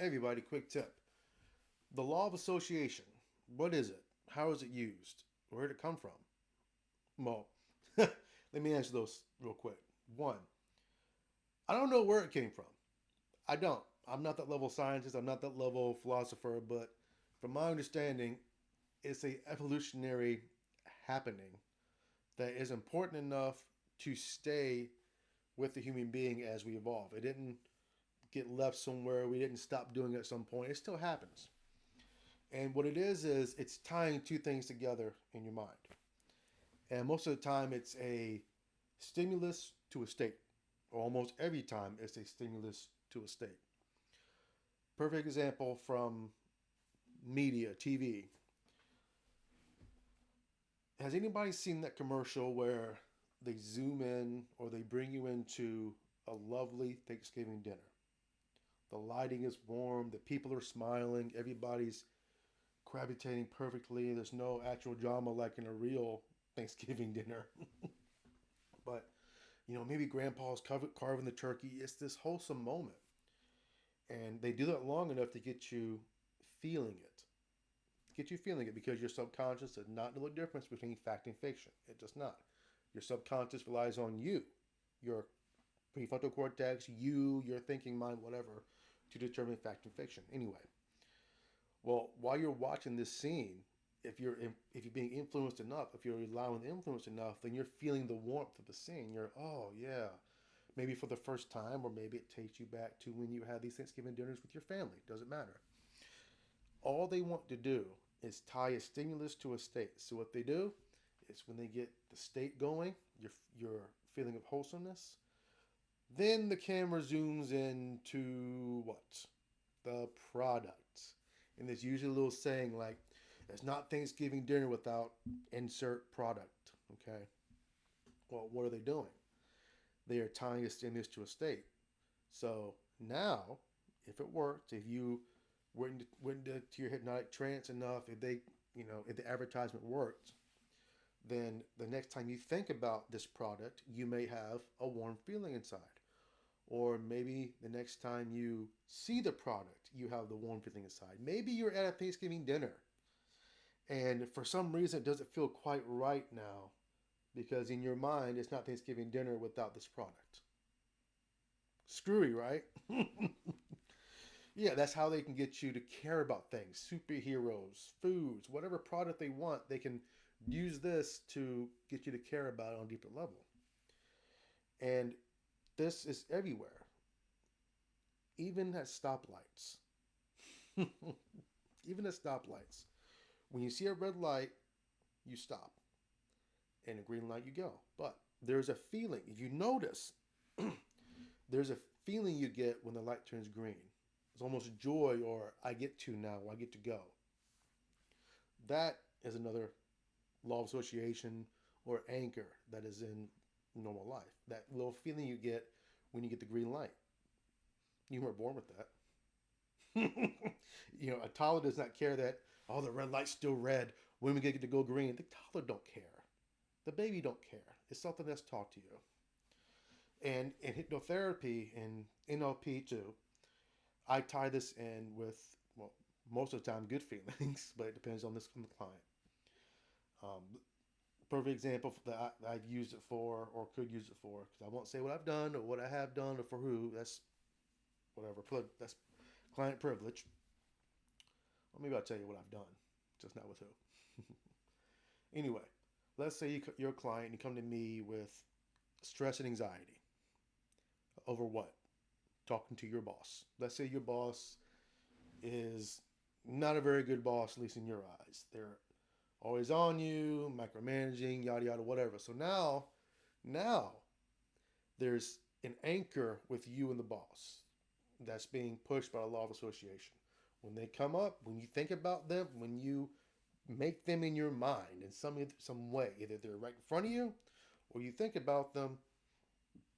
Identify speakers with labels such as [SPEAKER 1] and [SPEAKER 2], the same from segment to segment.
[SPEAKER 1] Everybody, quick tip. The law of association. What is it? How is it used? Where did it come from? Well, let me answer those real quick. One, I don't know where it came from. I don't. I'm not that level scientist. I'm not that level philosopher. But from my understanding, it's a evolutionary happening that is important enough to stay with the human being as we evolve. It didn't get left somewhere. We didn't stop doing it at some point. It still happens. And what it is it's tying two things together in your mind. And most of the time, it's a stimulus to a state. Or almost every time, it's a stimulus to a state. Perfect example from media, TV. Has anybody seen that commercial where they zoom in or they bring you into a lovely Thanksgiving dinner? The lighting is warm, the people are smiling, everybody's gravitating perfectly. There's no actual drama like in a real Thanksgiving dinner. But, maybe grandpa's carving the turkey. It's this wholesome moment. And they do that long enough to get you feeling it. Get you feeling it because your subconscious does not know the difference between fact and fiction. It does not. Your subconscious relies on you, your prefrontal cortex, your thinking mind, whatever, to determine fact and fiction. Anyway, well, while you're watching this scene, if you're being influenced enough, if you're allowing the influence enough, then you're feeling the warmth of the scene. You're, oh yeah, maybe for the first time, or maybe it takes you back to when you had these Thanksgiving dinners with your family. Doesn't matter. All they want to do is tie a stimulus to a state. So what they do is when they get the state going, your feeling of wholesomeness, then the camera zooms into what? The product. And there's usually a little saying like, it's not Thanksgiving dinner without insert product. Okay. Well, what are they doing? They are tying a stimulus to a state. So now, if it worked, if you went into your hypnotic trance enough, if the advertisement worked, then the next time you think about this product, you may have a warm feeling inside. Or maybe the next time you see the product, you have the warm feeling inside. Maybe you're at a Thanksgiving dinner and for some reason it doesn't feel quite right now because in your mind it's not Thanksgiving dinner without this product. Screwy, right? Yeah, that's how they can get you to care about things. Superheroes, foods, whatever product they want, they can use this to get you to care about it on a deeper level. And this is everywhere, even at stoplights. Even at stoplights. When you see a red light, you stop. And a green light, you go. But there's a feeling, if you notice, there's a feeling you get when the light turns green. It's almost joy or I get to now, I get to go. That is another law of association or anchor that is in normal life. That little feeling you get when you get the green light. You weren't born with that. A toddler does not care that, oh, the red light's still red. When we get to go green, the toddler don't care. The baby don't care. It's something that's taught to you. And in hypnotherapy and NLP too, I tie this in with, well, most of the time good feelings, but it depends on the client. Um, Perfect example that I've used it for or could use it for, because I won't say what I've done or what I have done or for who. That's whatever. That's client privilege. Well, maybe I'll tell you what I've done, just not with who. Anyway, let's say you're a client and you come to me with stress and anxiety over what? Talking to your boss. Let's say your boss is not a very good boss, at least in your eyes. They're always on you, micromanaging, yada yada, whatever. So now there's an anchor with you and the boss that's being pushed by the law of association. When they come up, when you think about them, when you make them in your mind in some way, either they're right in front of you or you think about them,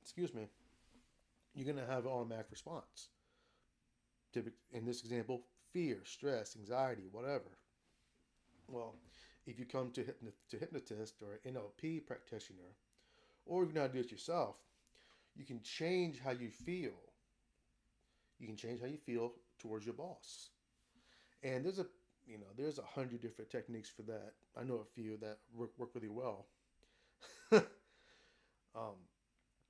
[SPEAKER 1] excuse me, you're going to have an automatic response. In this example, fear, stress, anxiety, whatever. Well, if you come to hypnotist or an NLP practitioner, or if you're not do it yourself, you can change how you feel You can change how you feel towards your boss. And there's 100 different techniques for that. I know a few that work really well. um,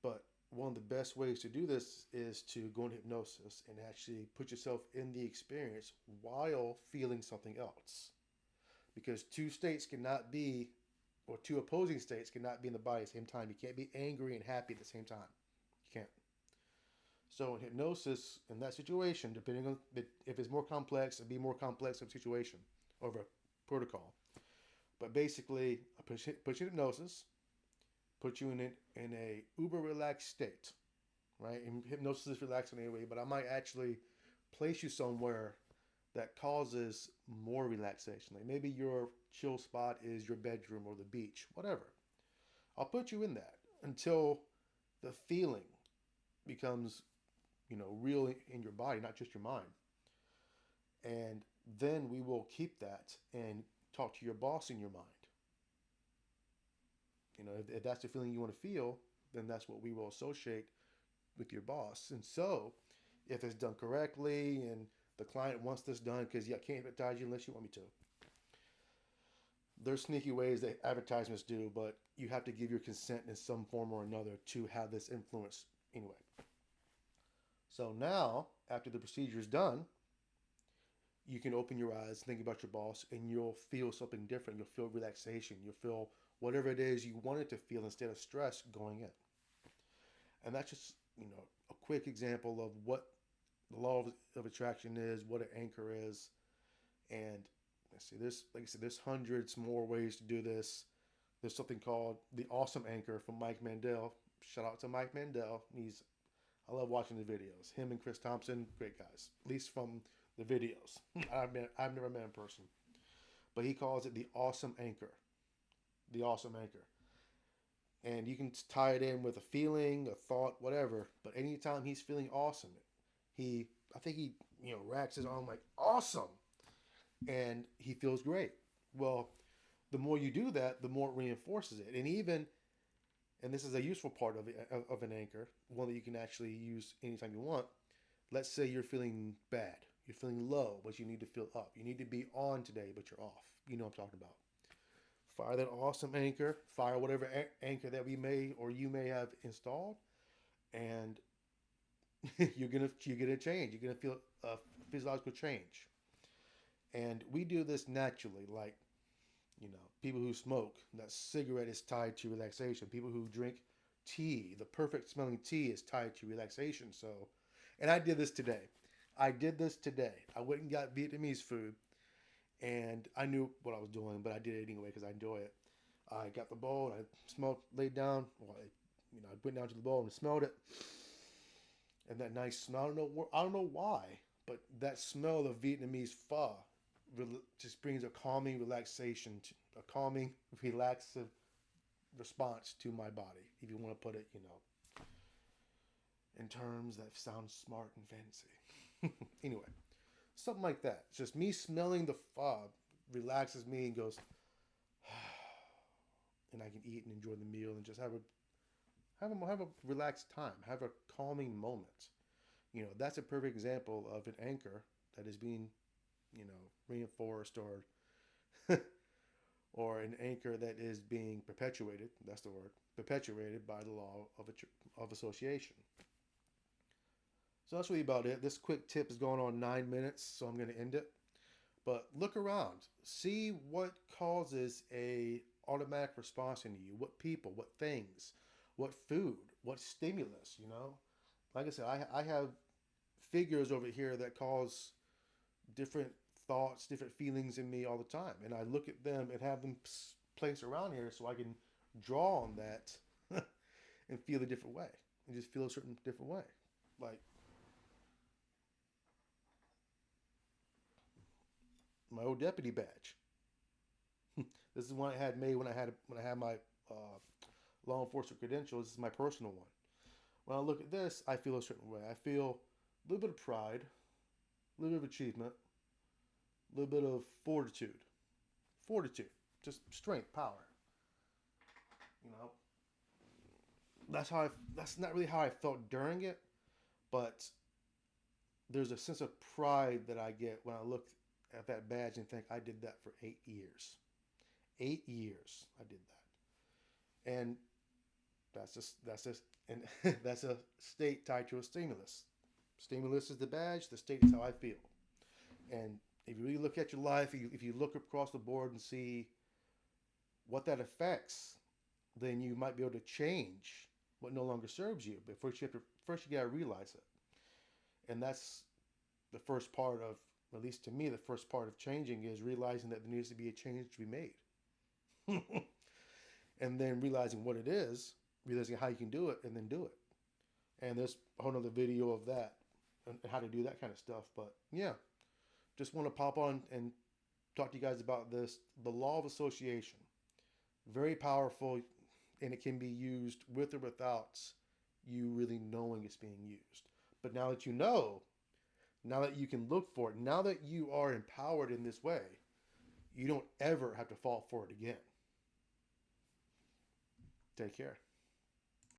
[SPEAKER 1] but one of the best ways to do this is to go into hypnosis and actually put yourself in the experience while feeling something else. Because two states cannot be, or two opposing states cannot be in the body at the same time. You can't be angry and happy at the same time. You can't. So in hypnosis, in that situation, depending on if it's more complex, it'd be more complex of a situation over a protocol. But basically, I put you in hypnosis, put you in a uber relaxed state, right? And hypnosis is relaxing anyway, but I might actually place you somewhere that causes more relaxation. Like maybe your chill spot is your bedroom or the beach, whatever. I'll put you in that until the feeling becomes, real in your body, not just your mind. And then we will keep that and talk to your boss in your mind. If that's the feeling you want to feel, then that's what we will associate with your boss. And so, if it's done correctly and the client wants this done, because I can't advertise you unless you want me to. There's sneaky ways that advertisements do, but you have to give your consent in some form or another to have this influence anyway. So now, after the procedure is done, you can open your eyes, think about your boss, and you'll feel something different. You'll feel relaxation. You'll feel whatever it is you wanted to feel instead of stress going in. And that's just, a quick example of what the law of attraction is, what an anchor is. And let's see, like I said, there's hundreds more ways to do this. There's something called the Awesome Anchor from Mike Mandel. Shout out to Mike Mandel. I love watching the videos. Him and Chris Thompson, great guys. At least from the videos. I've never met in person, but he calls it the Awesome Anchor. The Awesome Anchor, and you can tie it in with a feeling, a thought, whatever. But anytime he's feeling awesome, I think he, racks his arm like awesome, and he feels great. Well, the more you do that, the more it reinforces it, and this is a useful part of an anchor, one that you can actually use anytime you want. Let's say you're feeling bad, you're feeling low, but you need to feel up. You need to be on today, but you're off. You know what I'm talking about. Fire that awesome anchor, fire whatever anchor that we may or you may have installed, and you're gonna change. You're gonna feel a physiological change. And we do this naturally, like people who smoke. That cigarette is tied to relaxation. People who drink tea, the perfect smelling tea, is tied to relaxation. So, and I did this today. I went and got Vietnamese food, and I knew what I was doing, but I did it anyway because I enjoy it. I got the bowl and I smelled, laid down. Well, I went down to the bowl and smelled it, and that nice smell. I don't know why, but that smell of Vietnamese pho just brings a calming relaxation, a calming, relaxive response to my body. If you want to put it, in terms that sound smart and fancy. Anyway, something like that. It's just me smelling the pho relaxes me and goes, and I can eat and enjoy the meal and just have a relaxed time, have a calming moment. That's a perfect example of an anchor that is being, reinforced or an anchor that is being perpetuated. That's the word, perpetuated by the law of association. So that's really about it. This quick tip is going on 9 minutes, so I'm going to end it. But look around, see what causes a automatic response in you. What people, what things, what food, what stimulus. Like I said, I have figures over here that cause different thoughts, different feelings in me all the time, and I look at them and have them placed around here so I can draw on that and feel a different way, and just feel a certain different way. Like my old deputy badge. This is one I had made when I had my law enforcement credentials. This is my personal one. When I look at this, I feel a certain way. I feel a little bit of pride, a little bit of achievement, a little bit of fortitude, just strength, power. You know, that's not really how I felt during it, but there's a sense of pride that I get when I look at that badge and think I did that for 8 years. 8 years I did that, and that's a and that's a state tied to a stimulus. Stimulus is the badge. The state is how I feel. And if you really look at your life, if you look across the board and see what that affects, then you might be able to change what no longer serves you. But first you gotta realize it, and that's the first part of, at least to me, the first part of changing is realizing that there needs to be a change to be made, and then realizing what it is, realizing how you can do it, and then do it. And there's a whole other video of that and how to do that kind of stuff. But yeah, just want to pop on and talk to you guys about this. The law of association, very powerful, and it can be used with or without you really knowing it's being used. But now that you know, now that you can look for it, now that you are empowered in this way, you don't ever have to fall for it again. Take care.